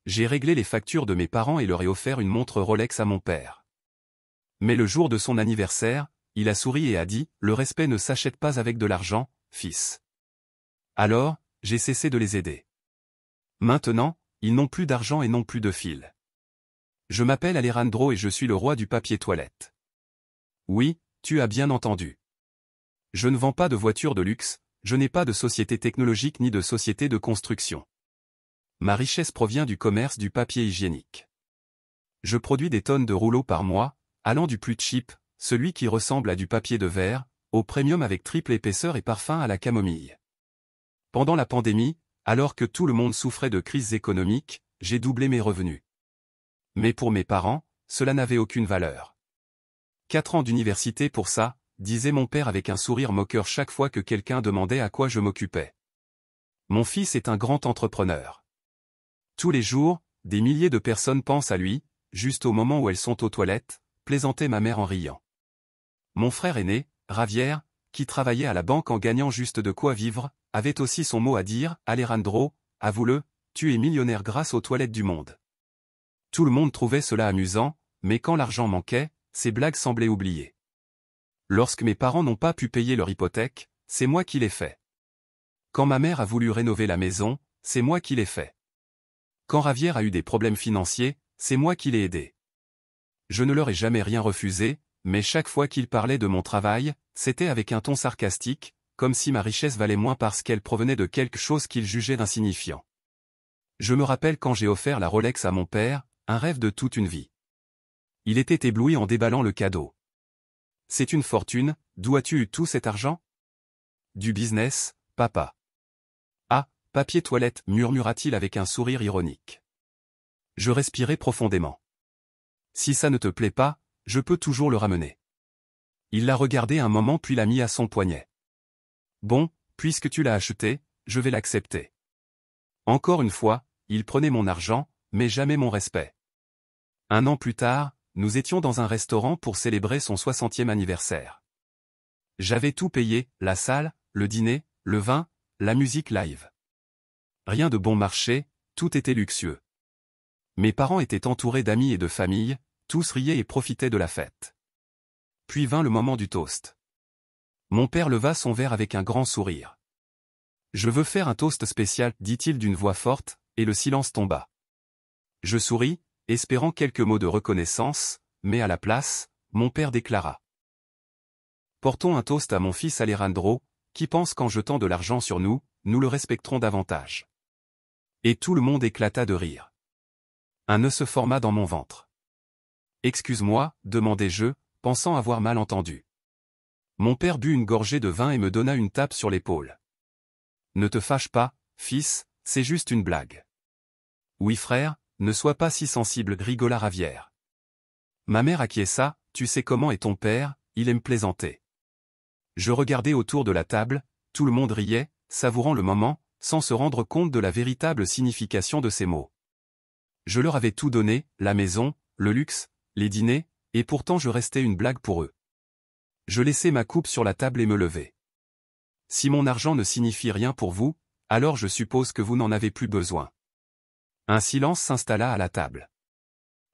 J'ai réglé les factures de mes parents et leur ai offert une montre Rolex à mon père. Mais le jour de son anniversaire, il a souri et a dit « Le respect ne s'achète pas avec de l'argent, fils. » Alors, j'ai cessé de les aider. Maintenant, ils n'ont plus d'argent et non plus de fil. Je m'appelle Alejandro et je suis le roi du papier toilette. Oui, tu as bien entendu. Je ne vends pas de voitures de luxe, je n'ai pas de société technologique ni de société de construction. Ma richesse provient du commerce du papier hygiénique. Je produis des tonnes de rouleaux par mois, allant du plus cheap, celui qui ressemble à du papier de verre, au premium avec triple épaisseur et parfum à la camomille. Pendant la pandémie, alors que tout le monde souffrait de crise économique, j'ai doublé mes revenus. Mais pour mes parents, cela n'avait aucune valeur. 4 ans d'université pour ça, disait mon père avec un sourire moqueur chaque fois que quelqu'un demandait à quoi je m'occupais. Mon fils est un grand entrepreneur. Tous les jours, des milliers de personnes pensent à lui, juste au moment où elles sont aux toilettes, plaisantait ma mère en riant. Mon frère aîné, Javier, qui travaillait à la banque en gagnant juste de quoi vivre, avait aussi son mot à dire, Alejandro, avoue-le, tu es millionnaire grâce aux toilettes du monde. Tout le monde trouvait cela amusant, mais quand l'argent manquait, ces blagues semblaient oubliées. Lorsque mes parents n'ont pas pu payer leur hypothèque, c'est moi qui l'ai fait. Quand ma mère a voulu rénover la maison, c'est moi qui l'ai fait. Quand Javier a eu des problèmes financiers, c'est moi qui l'ai aidé. Je ne leur ai jamais rien refusé, mais chaque fois qu'ils parlaient de mon travail, c'était avec un ton sarcastique, comme si ma richesse valait moins parce qu'elle provenait de quelque chose qu'ils jugeaient d'insignifiant. Je me rappelle quand j'ai offert la Rolex à mon père, un rêve de toute une vie. Il était ébloui en déballant le cadeau. C'est une fortune, d'où as-tu eu tout cet argent? Du business, papa. Ah, papier toilette, murmura-t-il avec un sourire ironique. Je respirai profondément. Si ça ne te plaît pas, je peux toujours le ramener. Il l'a regardé un moment puis l'a mis à son poignet. Bon, puisque tu l'as acheté, je vais l'accepter. Encore une fois, il prenait mon argent, mais jamais mon respect. 1 an plus tard, nous étions dans un restaurant pour célébrer son 60e anniversaire. J'avais tout payé, la salle, le dîner, le vin, la musique live. Rien de bon marché, tout était luxueux. Mes parents étaient entourés d'amis et de famille, tous riaient et profitaient de la fête. Puis vint le moment du toast. Mon père leva son verre avec un grand sourire. « Je veux faire un toast spécial, dit-il d'une voix forte, et le silence tomba. Je souris, espérant quelques mots de reconnaissance, mais à la place, mon père déclara. Portons un toast à mon fils Alejandro, qui pense qu'en jetant de l'argent sur nous, nous le respecterons davantage. Et tout le monde éclata de rire. Un nœud se forma dans mon ventre. Excuse-moi, demandai-je, pensant avoir mal entendu. Mon père but une gorgée de vin et me donna une tape sur l'épaule. Ne te fâche pas, fils, c'est juste une blague. Oui frère, ne sois pas si sensible, rigola Javier. Ma mère acquiesça, tu sais comment est ton père, il aime plaisanter. Je regardais autour de la table, tout le monde riait, savourant le moment, sans se rendre compte de la véritable signification de ces mots. Je leur avais tout donné, la maison, le luxe, les dîners, et pourtant je restais une blague pour eux. Je laissai ma coupe sur la table et me levai. Si mon argent ne signifie rien pour vous, alors je suppose que vous n'en avez plus besoin. Un silence s'installa à la table.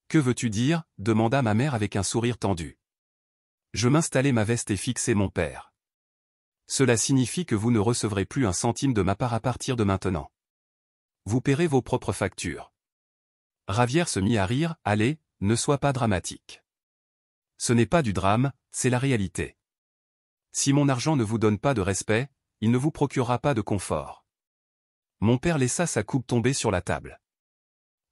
Que veux-tu dire? Demanda ma mère avec un sourire tendu. Je m'installai ma veste et fixai mon père. Cela signifie que vous ne recevrez plus un centime de ma part à partir de maintenant. Vous paierez vos propres factures. Javier se mit à rire, allez, ne sois pas dramatique. Ce n'est pas du drame, c'est la réalité. Si mon argent ne vous donne pas de respect, il ne vous procurera pas de confort. Mon père laissa sa coupe tomber sur la table.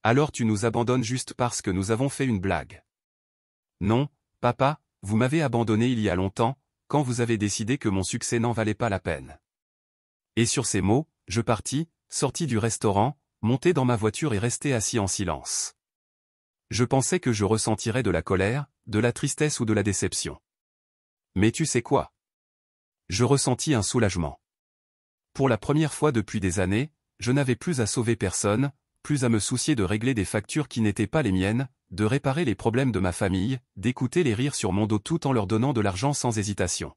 Alors tu nous abandonnes juste parce que nous avons fait une blague. Non, papa, vous m'avez abandonné il y a longtemps, quand vous avez décidé que mon succès n'en valait pas la peine. Et sur ces mots, je partis, sortis du restaurant, montai dans ma voiture et restai assis en silence. Je pensais que je ressentirais de la colère, de la tristesse ou de la déception. Mais tu sais quoi? Je ressentis un soulagement. Pour la première fois depuis des années, je n'avais plus à sauver personne, plus à me soucier de régler des factures qui n'étaient pas les miennes, de réparer les problèmes de ma famille, d'écouter les rires sur mon dos tout en leur donnant de l'argent sans hésitation.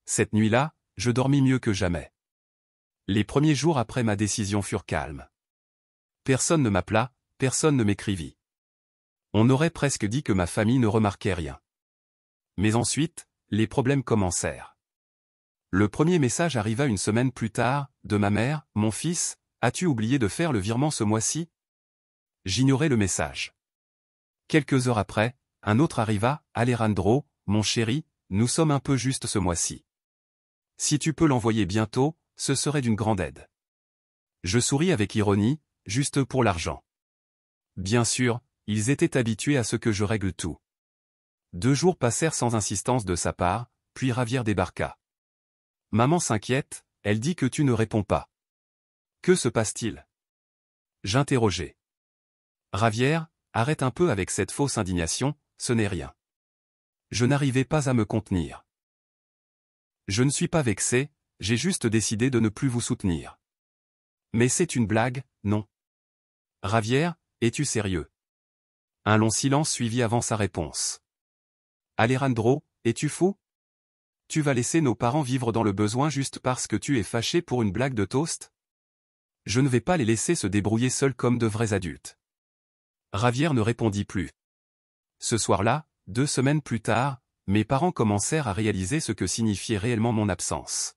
Cette nuit-là, je dormis mieux que jamais. Les premiers jours après ma décision furent calmes. Personne ne m'appela, personne ne m'écrivit. On aurait presque dit que ma famille ne remarquait rien. Mais ensuite, les problèmes commencèrent. Le premier message arriva une semaine plus tard, de ma mère: « Mon fils, as-tu oublié de faire le virement ce mois-ci ?» J'ignorais le message. Quelques heures après, un autre arriva: « Alejandro, mon chéri, nous sommes un peu justes ce mois-ci. Si tu peux l'envoyer bientôt, ce serait d'une grande aide. » Je souris avec ironie: « Juste pour l'argent. » Bien sûr, ils étaient habitués à ce que je règle tout. 2 jours passèrent sans insistance de sa part, puis Javier débarqua. « Maman s'inquiète, elle dit que tu ne réponds pas. Que se passe-t-il » j'interrogeai. « Javier, arrête un peu avec cette fausse indignation, ce n'est rien. » Je n'arrivais pas à me contenir. « Je ne suis pas vexé, j'ai juste décidé de ne plus vous soutenir. » « Mais c'est une blague, non ? » « Javier, es-tu sérieux ?» Un long silence suivit avant sa réponse. « Alejandro, es-tu fou ? Tu vas laisser nos parents vivre dans le besoin juste parce que tu es fâché pour une blague de toast ? Je ne vais pas les laisser se débrouiller seuls comme de vrais adultes. » Javier ne répondit plus. Ce soir-là, 2 semaines plus tard, mes parents commencèrent à réaliser ce que signifiait réellement mon absence.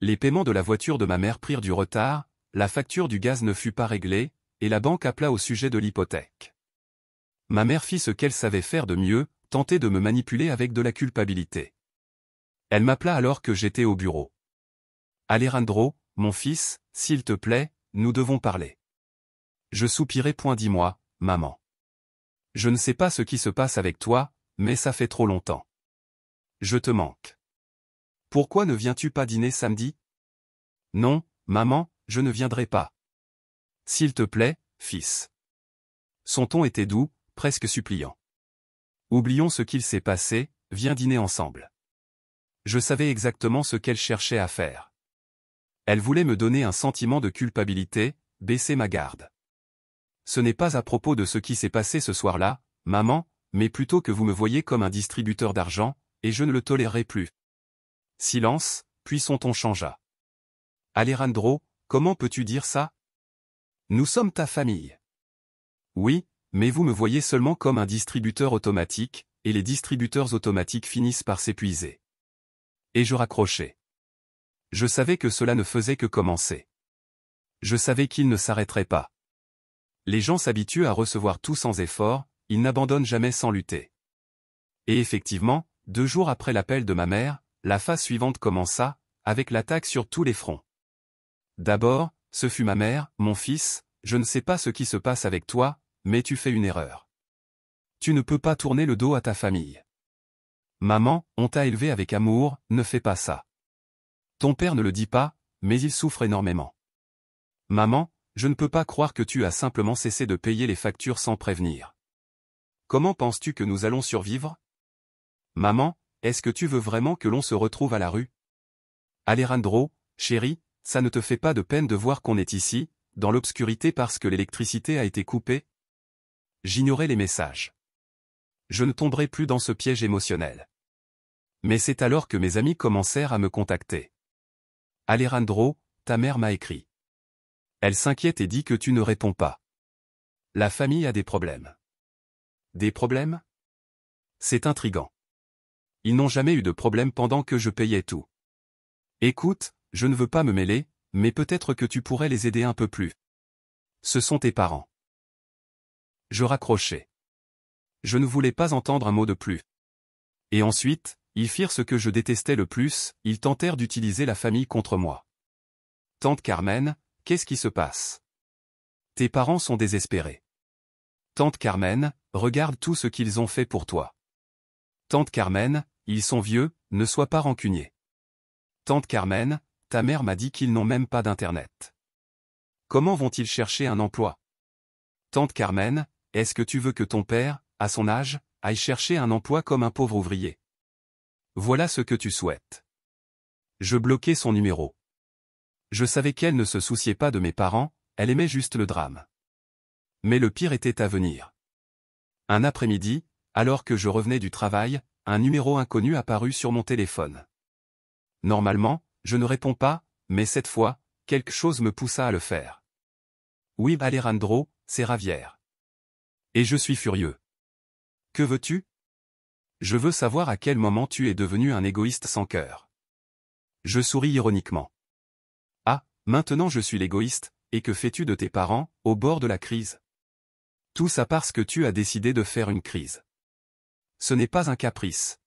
Les paiements de la voiture de ma mère prirent du retard, la facture du gaz ne fut pas réglée, et la banque appela au sujet de l'hypothèque. Ma mère fit ce qu'elle savait faire de mieux, tenter de me manipuler avec de la culpabilité. Elle m'appela alors que j'étais au bureau. « Alejandro, mon fils, s'il te plaît, nous devons parler. » Je soupirai: « Dis-moi, maman. Je ne sais pas ce qui se passe avec toi, mais ça fait trop longtemps. Je te manque. Pourquoi ne viens-tu pas dîner samedi ? » « Non, maman, je ne viendrai pas. S'il te plaît, fils. » Son ton était doux, presque suppliant. « Oublions ce qu'il s'est passé, viens dîner ensemble. » Je savais exactement ce qu'elle cherchait à faire. Elle voulait me donner un sentiment de culpabilité, baisser ma garde. « Ce n'est pas à propos de ce qui s'est passé ce soir-là, maman, mais plutôt que vous me voyez comme un distributeur d'argent, et je ne le tolérerai plus. » Silence, puis son ton changea. « Alejandro, comment peux-tu dire ça ? Nous sommes ta famille. » « Oui, mais vous me voyez seulement comme un distributeur automatique, et les distributeurs automatiques finissent par s'épuiser. » Et je raccrochai. Je savais que cela ne faisait que commencer. Je savais qu'il ne s'arrêterait pas. Les gens s'habituent à recevoir tout sans effort, ils n'abandonnent jamais sans lutter. Et effectivement, 2 jours après l'appel de ma mère, la phase suivante commença, avec l'attaque sur tous les fronts. D'abord, ce fut ma mère: « Mon fils, je ne sais pas ce qui se passe avec toi, mais tu fais une erreur. Tu ne peux pas tourner le dos à ta famille. Maman, on t'a élevé avec amour, ne fais pas ça. Ton père ne le dit pas, mais il souffre énormément. Maman, je ne peux pas croire que tu as simplement cessé de payer les factures sans prévenir. Comment penses-tu que nous allons survivre ? Maman, est-ce que tu veux vraiment que l'on se retrouve à la rue ? Alejandro, chéri, ça ne te fait pas de peine de voir qu'on est ici, dans l'obscurité parce que l'électricité a été coupée ? J'ignorais les messages. Je ne tomberai plus dans ce piège émotionnel. Mais c'est alors que mes amis commencèrent à me contacter. « Alejandro, ta mère m'a écrit. Elle s'inquiète et dit que tu ne réponds pas. La famille a des problèmes. » Des problèmes ? C'est intriguant. Ils n'ont jamais eu de problème pendant que je payais tout. Écoute, je ne veux pas me mêler, mais peut-être que tu pourrais les aider un peu plus. Ce sont tes parents. Je raccrochai. Je ne voulais pas entendre un mot de plus. Et ensuite, ils firent ce que je détestais le plus, ils tentèrent d'utiliser la famille contre moi. « Tante Carmen, qu'est-ce qui se passe ? Tes parents sont désespérés. Tante Carmen, regarde tout ce qu'ils ont fait pour toi. Tante Carmen, ils sont vieux, ne sois pas rancunier. Tante Carmen, ta mère m'a dit qu'ils n'ont même pas d'internet. Comment vont-ils chercher un emploi ? Tante Carmen, est-ce que tu veux que ton père, à son âge, aille chercher un emploi comme un pauvre ouvrier ? Voilà ce que tu souhaites. » Je bloquai son numéro. Je savais qu'elle ne se souciait pas de mes parents, elle aimait juste le drame. Mais le pire était à venir. Un après-midi, alors que je revenais du travail, un numéro inconnu apparut sur mon téléphone. Normalement, je ne réponds pas, mais cette fois, quelque chose me poussa à le faire. Oui Alejandro, c'est Javier. Et je suis furieux. Que veux-tu? Je veux savoir à quel moment tu es devenu un égoïste sans cœur. Je souris ironiquement. Ah, maintenant je suis l'égoïste, et que fais-tu de tes parents, au bord de la crise? Tout ça parce que tu as décidé de faire une crise. Ce n'est pas un caprice.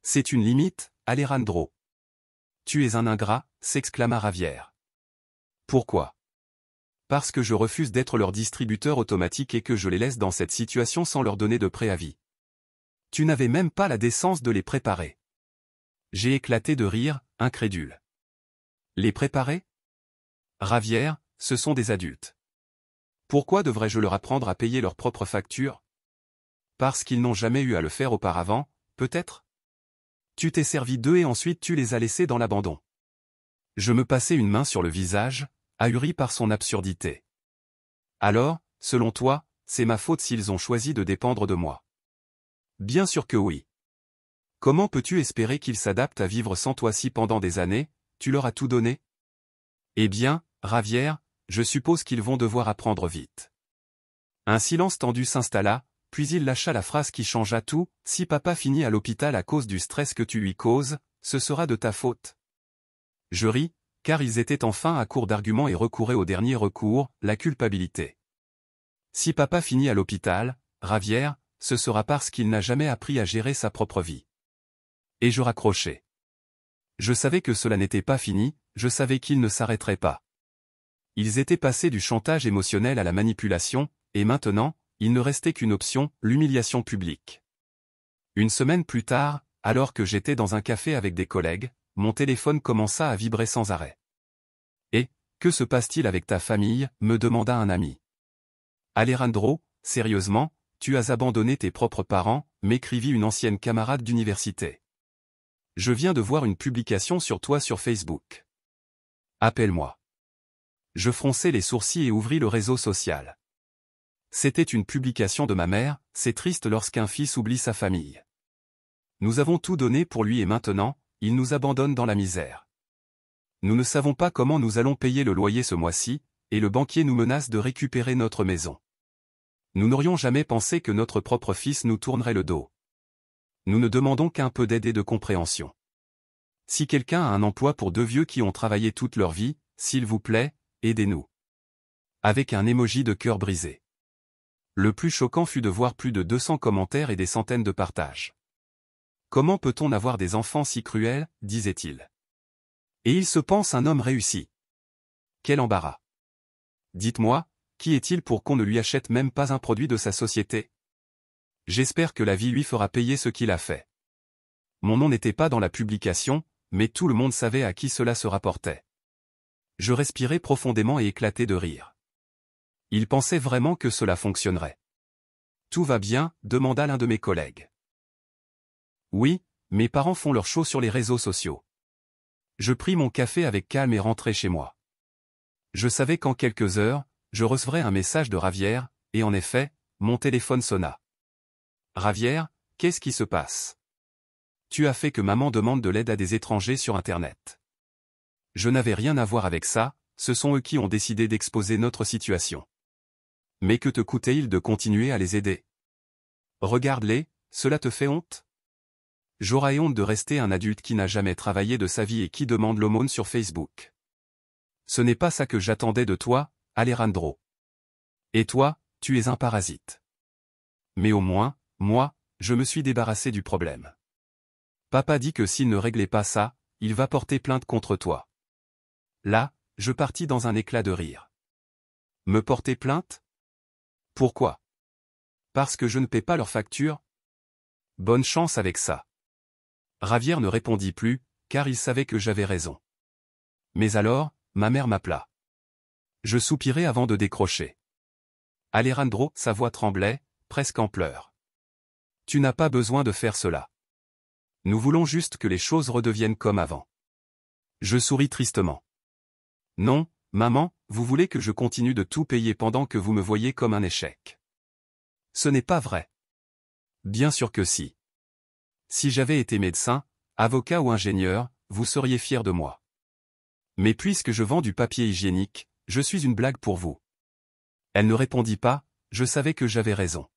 C'est une limite, Alejandro. Tu es un ingrat, s'exclama Javier. Pourquoi? Parce que je refuse d'être leur distributeur automatique et que je les laisse dans cette situation sans leur donner de préavis. Tu n'avais même pas la décence de les préparer. J'ai éclaté de rire, incrédule. Les préparer? Javier, ce sont des adultes. Pourquoi devrais-je leur apprendre à payer leurs propres factures? Parce qu'ils n'ont jamais eu à le faire auparavant, peut-être? Tu t'es servi d'eux et ensuite tu les as laissés dans l'abandon. Je me passai une main sur le visage, ahuri par son absurdité. Alors, selon toi, c'est ma faute s'ils ont choisi de dépendre de moi. Bien sûr que oui. Comment peux-tu espérer qu'ils s'adaptent à vivre sans toi si pendant des années, tu leur as tout donné? Eh bien, Javier, je suppose qu'ils vont devoir apprendre vite. Un silence tendu s'installa, puis il lâcha la phrase qui changea tout, si papa finit à l'hôpital à cause du stress que tu lui causes, ce sera de ta faute. Je ris, car ils étaient enfin à court d'arguments et recouraient au dernier recours, la culpabilité. Si papa finit à l'hôpital, Javier, ce sera parce qu'il n'a jamais appris à gérer sa propre vie. Et je raccrochai. Je savais que cela n'était pas fini, je savais qu'ils ne s'arrêteraient pas. Ils étaient passés du chantage émotionnel à la manipulation, et maintenant, il ne restait qu'une option, l'humiliation publique. Une semaine plus tard, alors que j'étais dans un café avec des collègues, mon téléphone commença à vibrer sans arrêt. « Et, que se passe-t-il avec ta famille ?» me demanda un ami. « Alejandro, sérieusement, tu as abandonné tes propres parents ?» m'écrivit une ancienne camarade d'université. « Je viens de voir une publication sur toi sur Facebook. Appelle-moi. » Je fronçai les sourcils et ouvris le réseau social. C'était une publication de ma mère, c'est triste lorsqu'un fils oublie sa famille. Nous avons tout donné pour lui et maintenant, il nous abandonne dans la misère. Nous ne savons pas comment nous allons payer le loyer ce mois-ci, et le banquier nous menace de récupérer notre maison. Nous n'aurions jamais pensé que notre propre fils nous tournerait le dos. Nous ne demandons qu'un peu d'aide et de compréhension. Si quelqu'un a un emploi pour deux vieux qui ont travaillé toute leur vie, s'il vous plaît, aidez-nous. Avec un emoji de cœur brisé. Le plus choquant fut de voir plus de 200 commentaires et des centaines de partages. Comment peut-on avoir des enfants si cruels, disait-il. Et il se pense un homme réussi. Quel embarras. Dites-moi, qui est-il pour qu'on ne lui achète même pas un produit de sa société? J'espère que la vie lui fera payer ce qu'il a fait. Mon nom n'était pas dans la publication, mais tout le monde savait à qui cela se rapportait. Je respirai profondément et éclatai de rire. Il pensait vraiment que cela fonctionnerait. Tout va bien, demanda l'un de mes collègues. Oui, mes parents font leur show sur les réseaux sociaux. Je pris mon café avec calme et rentrai chez moi. Je savais qu'en quelques heures, je recevrais un message de Javier, et en effet, mon téléphone sonna. Javier, qu'est-ce qui se passe? Tu as fait que maman demande de l'aide à des étrangers sur Internet. Je n'avais rien à voir avec ça, ce sont eux qui ont décidé d'exposer notre situation. Mais que te coûtait-il de continuer à les aider? Regarde-les, cela te fait honte? J'aurais honte de rester un adulte qui n'a jamais travaillé de sa vie et qui demande l'aumône sur Facebook. Ce n'est pas ça que j'attendais de toi, Alejandro. Et toi, tu es un parasite. Mais au moins, moi, je me suis débarrassé du problème. Papa dit que s'il ne réglait pas ça, il va porter plainte contre toi. Là, je partis dans un éclat de rire. Me porter plainte? Pourquoi? Parce que je ne paie pas leurs factures? Bonne chance avec ça. Javier ne répondit plus, car il savait que j'avais raison. Mais alors, ma mère m'appela. Je soupirai avant de décrocher. Alejandro, sa voix tremblait, presque en pleurs. Tu n'as pas besoin de faire cela. Nous voulons juste que les choses redeviennent comme avant. Je souris tristement. Non, maman, vous voulez que je continue de tout payer pendant que vous me voyez comme un échec. Ce n'est pas vrai. Bien sûr que si. Si j'avais été médecin, avocat ou ingénieur, vous seriez fiers de moi. Mais puisque je vends du papier hygiénique, je suis une blague pour vous. Elle ne répondit pas, je savais que j'avais raison.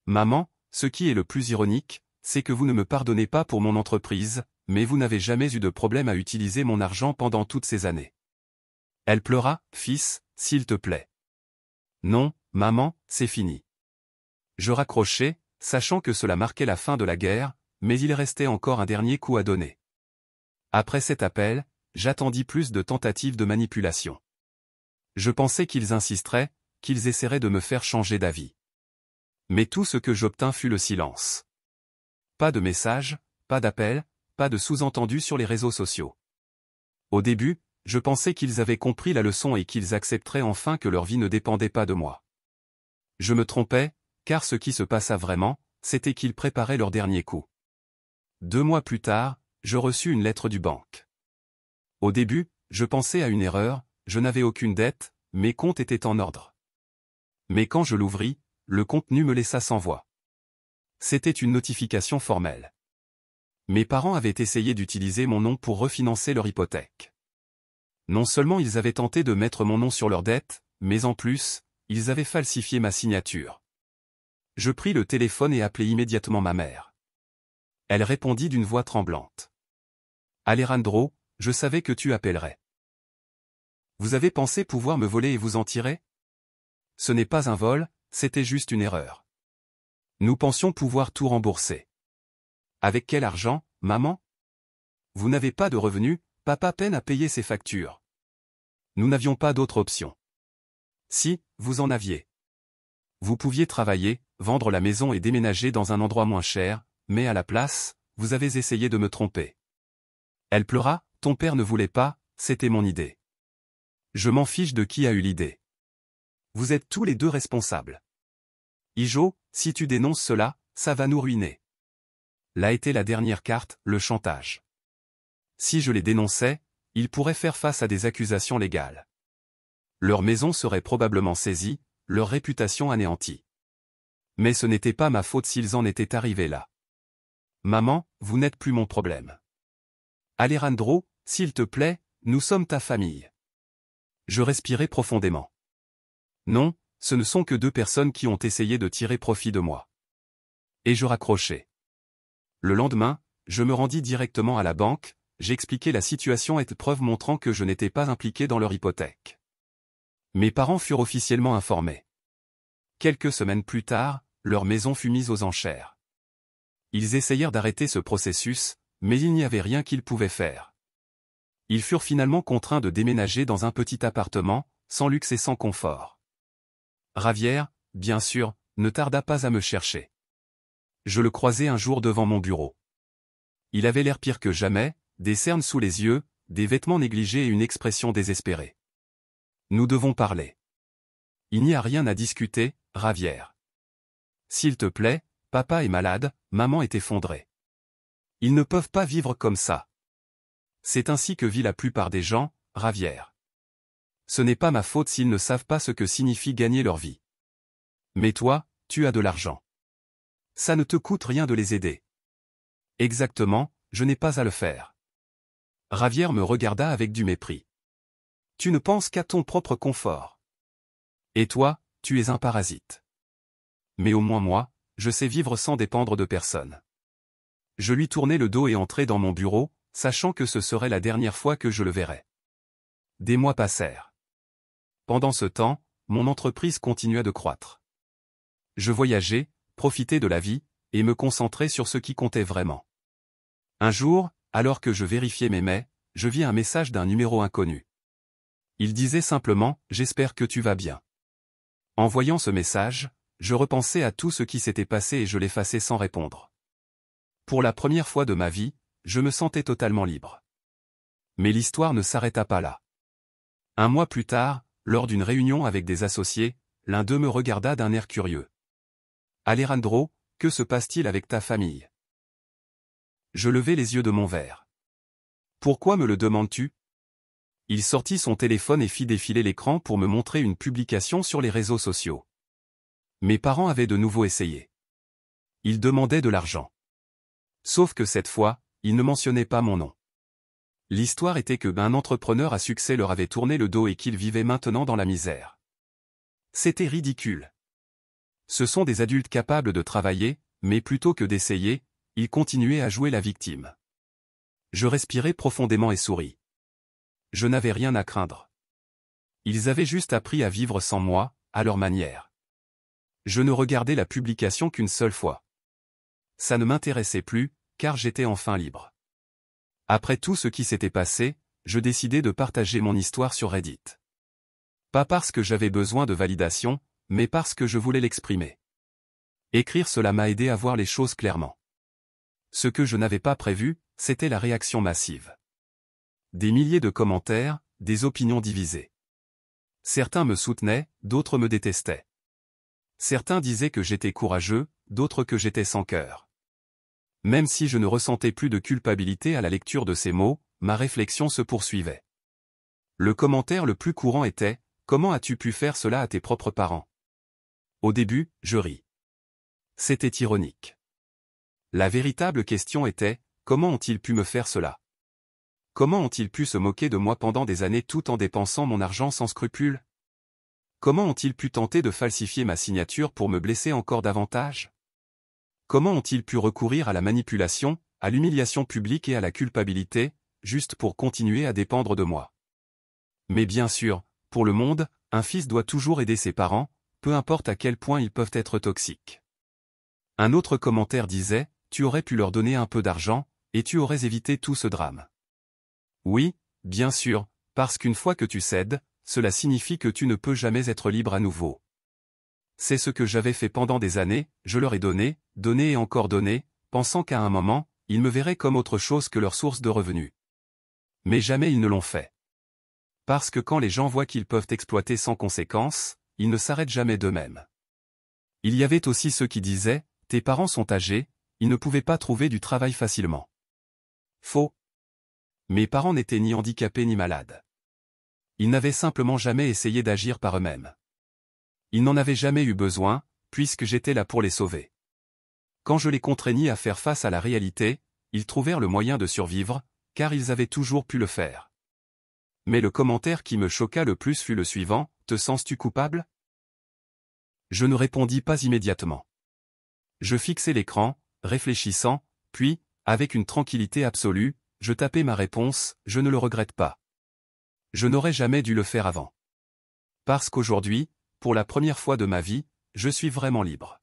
Maman, ce qui est le plus ironique, c'est que vous ne me pardonnez pas pour mon entreprise, mais vous n'avez jamais eu de problème à utiliser mon argent pendant toutes ces années. Elle pleura, fils, s'il te plaît. Non, maman, c'est fini. Je raccrochai, sachant que cela marquait la fin de la guerre, mais il restait encore un dernier coup à donner. Après cet appel, j'attendis plus de tentatives de manipulation. Je pensais qu'ils insisteraient, qu'ils essaieraient de me faire changer d'avis. Mais tout ce que j'obtins fut le silence. Pas de messages, pas d'appels, pas de sous-entendus sur les réseaux sociaux. Au début, je pensais qu'ils avaient compris la leçon et qu'ils accepteraient enfin que leur vie ne dépendait pas de moi. Je me trompais, car ce qui se passa vraiment, c'était qu'ils préparaient leur dernier coup. 2 mois plus tard, je reçus une lettre du banque. Au début, je pensais à une erreur, je n'avais aucune dette, mes comptes étaient en ordre. Mais quand je l'ouvris, le contenu me laissa sans voix. C'était une notification formelle. Mes parents avaient essayé d'utiliser mon nom pour refinancer leur hypothèque. Non seulement ils avaient tenté de mettre mon nom sur leur dette, mais en plus, ils avaient falsifié ma signature. Je pris le téléphone et appelai immédiatement ma mère. Elle répondit d'une voix tremblante. Alejandro, je savais que tu appellerais. Vous avez pensé pouvoir me voler et vous en tirer? Ce n'est pas un vol, c'était juste une erreur. Nous pensions pouvoir tout rembourser. Avec quel argent, maman? Vous n'avez pas de revenus, papa peine à payer ses factures. Nous n'avions pas d'autre option. Si, vous en aviez. Vous pouviez travailler, vendre la maison et déménager dans un endroit moins cher, mais à la place, vous avez essayé de me tromper. Elle pleura, ton père ne voulait pas, c'était mon idée. Je m'en fiche de qui a eu l'idée. Vous êtes tous les deux responsables. Ijo, si tu dénonces cela, ça va nous ruiner. Là était la dernière carte, le chantage. Si je les dénonçais, ils pourraient faire face à des accusations légales. Leur maison serait probablement saisie, leur réputation anéantie. Mais ce n'était pas ma faute s'ils en étaient arrivés là. Maman, vous n'êtes plus mon problème. Alejandro, s'il te plaît, nous sommes ta famille. Je respirai profondément. Non, ce ne sont que 2 personnes qui ont essayé de tirer profit de moi. Et je raccrochai. Le lendemain, je me rendis directement à la banque, j'expliquai la situation et preuves montrant que je n'étais pas impliqué dans leur hypothèque. Mes parents furent officiellement informés. Quelques semaines plus tard, leur maison fut mise aux enchères. Ils essayèrent d'arrêter ce processus, mais il n'y avait rien qu'ils pouvaient faire. Ils furent finalement contraints de déménager dans un petit appartement, sans luxe et sans confort. Javier, bien sûr, ne tarda pas à me chercher. Je le croisai un jour devant mon bureau. Il avait l'air pire que jamais, des cernes sous les yeux, des vêtements négligés et une expression désespérée. Nous devons parler. Il n'y a rien à discuter, Javier. S'il te plaît, papa est malade, maman est effondrée. Ils ne peuvent pas vivre comme ça. C'est ainsi que vit la plupart des gens, Javier. Ce n'est pas ma faute s'ils ne savent pas ce que signifie gagner leur vie. Mais toi, tu as de l'argent. Ça ne te coûte rien de les aider. Exactement, je n'ai pas à le faire. Javier me regarda avec du mépris. Tu ne penses qu'à ton propre confort. Et toi, tu es un parasite. Mais au moins moi, je sais vivre sans dépendre de personne. Je lui tournai le dos et entrai dans mon bureau, sachant que ce serait la dernière fois que je le verrais. Des mois passèrent. Pendant ce temps, mon entreprise continua de croître. Je voyageais, profitais de la vie, et me concentrais sur ce qui comptait vraiment. Un jour, alors que je vérifiais mes mails, je vis un message d'un numéro inconnu. Il disait simplement « J'espère que tu vas bien ». En voyant ce message, je repensais à tout ce qui s'était passé et je l'effaçai sans répondre. Pour la première fois de ma vie, je me sentais totalement libre. Mais l'histoire ne s'arrêta pas là. Un mois plus tard, lors d'une réunion avec des associés, l'un d'eux me regarda d'un air curieux. « Alejandro, que se passe-t-il avec ta famille ?» Je levai les yeux de mon verre. « Pourquoi me le demandes-tu » Il sortit son téléphone et fit défiler l'écran pour me montrer une publication sur les réseaux sociaux. Mes parents avaient de nouveau essayé. Ils demandaient de l'argent. Sauf que cette fois, ils ne mentionnaient pas mon nom. L'histoire était que un entrepreneur à succès leur avait tourné le dos et qu'ils vivaient maintenant dans la misère. C'était ridicule. Ce sont des adultes capables de travailler, mais plutôt que d'essayer, ils continuaient à jouer la victime. Je respirais profondément et souris. Je n'avais rien à craindre. Ils avaient juste appris à vivre sans moi, à leur manière. Je ne regardais la publication qu'une seule fois. Ça ne m'intéressait plus, car j'étais enfin libre. Après tout ce qui s'était passé, je décidai de partager mon histoire sur Reddit. Pas parce que j'avais besoin de validation, mais parce que je voulais l'exprimer. Écrire cela m'a aidé à voir les choses clairement. Ce que je n'avais pas prévu, c'était la réaction massive. Des milliers de commentaires, des opinions divisées. Certains me soutenaient, d'autres me détestaient. Certains disaient que j'étais courageux, d'autres que j'étais sans cœur. Même si je ne ressentais plus de culpabilité à la lecture de ces mots, ma réflexion se poursuivait. Le commentaire le plus courant était « Comment as-tu pu faire cela à tes propres parents ?» Au début, je ris. C'était ironique. La véritable question était « Comment ont-ils pu me faire cela ? Comment ont-ils pu se moquer de moi pendant des années tout en dépensant mon argent sans scrupule ? Comment ont-ils pu tenter de falsifier ma signature pour me blesser encore davantage ? Comment ont-ils pu recourir à la manipulation, à l'humiliation publique et à la culpabilité, juste pour continuer à dépendre de moi ? Mais bien sûr, pour le monde, un fils doit toujours aider ses parents, peu importe à quel point ils peuvent être toxiques. Un autre commentaire disait « Tu aurais pu leur donner un peu d'argent, et tu aurais évité tout ce drame. » Oui, bien sûr, parce qu'une fois que tu cèdes, cela signifie que tu ne peux jamais être libre à nouveau. C'est ce que j'avais fait pendant des années, je leur ai donné et encore donné, pensant qu'à un moment, ils me verraient comme autre chose que leur source de revenus. Mais jamais ils ne l'ont fait. Parce que quand les gens voient qu'ils peuvent exploiter sans conséquence, ils ne s'arrêtent jamais d'eux-mêmes. Il y avait aussi ceux qui disaient « Tes parents sont âgés, ils ne pouvaient pas trouver du travail facilement. » Faux. Mes parents n'étaient ni handicapés ni malades. Ils n'avaient simplement jamais essayé d'agir par eux-mêmes. Ils n'en avaient jamais eu besoin, puisque j'étais là pour les sauver. Quand je les contraignis à faire face à la réalité, ils trouvèrent le moyen de survivre, car ils avaient toujours pu le faire. Mais le commentaire qui me choqua le plus fut le suivant, « Te sens-tu coupable ?» Je ne répondis pas immédiatement. Je fixai l'écran, réfléchissant, puis, avec une tranquillité absolue, je tapai ma réponse, « Je ne le regrette pas. Je n'aurais jamais dû le faire avant. Parce qu'aujourd'hui, pour la première fois de ma vie, je suis vraiment libre. »